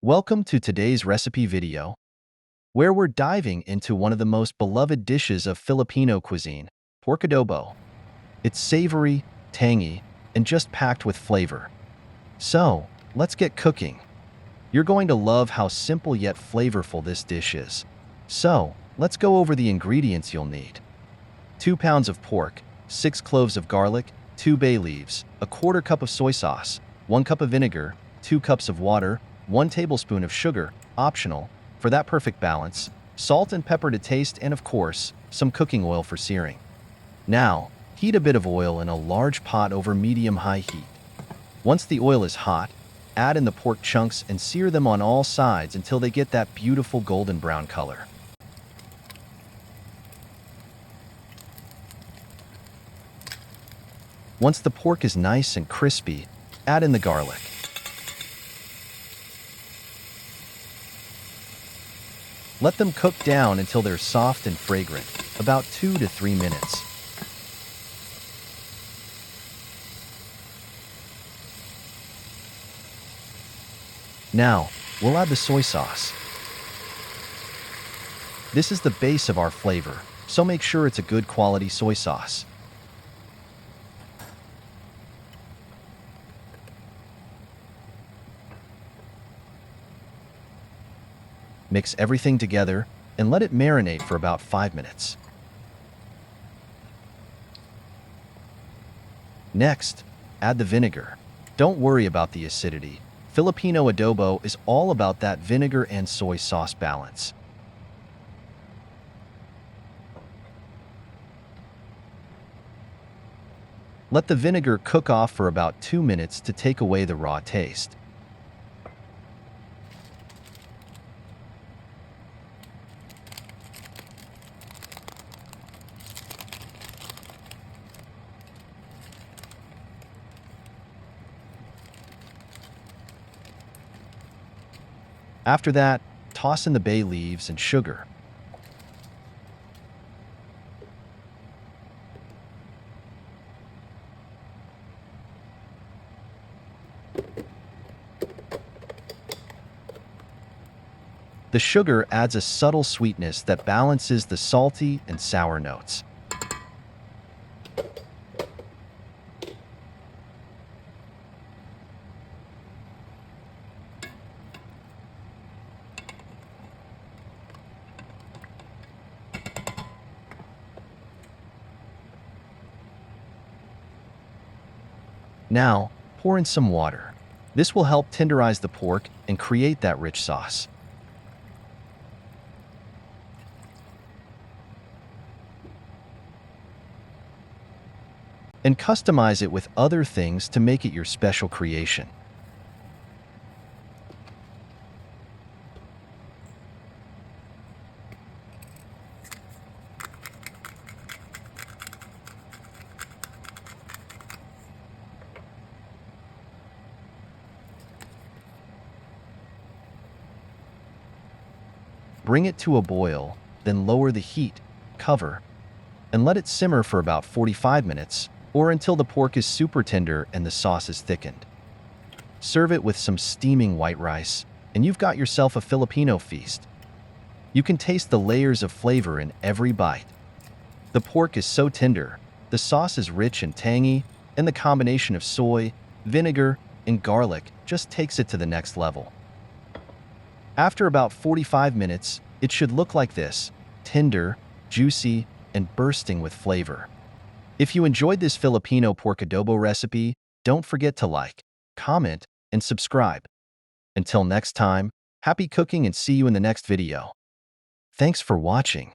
Welcome to today's recipe video, where we're diving into one of the most beloved dishes of Filipino cuisine, pork adobo. It's savory, tangy, and just packed with flavor. So, let's get cooking. You're going to love how simple yet flavorful this dish is. So, let's go over the ingredients you'll need. 2 pounds of pork, 6 cloves of garlic, 2 bay leaves, a quarter cup of soy sauce, 1 cup of vinegar, 2 cups of water, 1 tablespoon of sugar, optional, for that perfect balance, salt and pepper to taste, and of course, some cooking oil for searing. Now, heat a bit of oil in a large pot over medium-high heat. Once the oil is hot, add in the pork chunks and sear them on all sides until they get that beautiful golden brown color. Once the pork is nice and crispy, add in the garlic. Let them cook down until they're soft and fragrant, about 2 to 3 minutes. Now, we'll add the soy sauce. This is the base of our flavor, so make sure it's a good quality soy sauce. Mix everything together and let it marinate for about 5 minutes. Next, add the vinegar. Don't worry about the acidity. Filipino adobo is all about that vinegar and soy sauce balance. Let the vinegar cook off for about 2 minutes to take away the raw taste. After that, toss in the bay leaves and sugar. The sugar adds a subtle sweetness that balances the salty and sour notes. Now, pour in some water. This will help tenderize the pork and create that rich sauce. And customize it with other things to make it your special creation. Bring it to a boil, then lower the heat, cover, and let it simmer for about 45 minutes or until the pork is super tender and the sauce is thickened. Serve it with some steaming white rice, and you've got yourself a Filipino feast. You can taste the layers of flavor in every bite. The pork is so tender, the sauce is rich and tangy, and the combination of soy, vinegar, and garlic just takes it to the next level. After about 45 minutes, it should look like this: tender, juicy, and bursting with flavor. If you enjoyed this Filipino pork adobo recipe, don't forget to like, comment, and subscribe. Until next time, happy cooking and see you in the next video. Thanks for watching.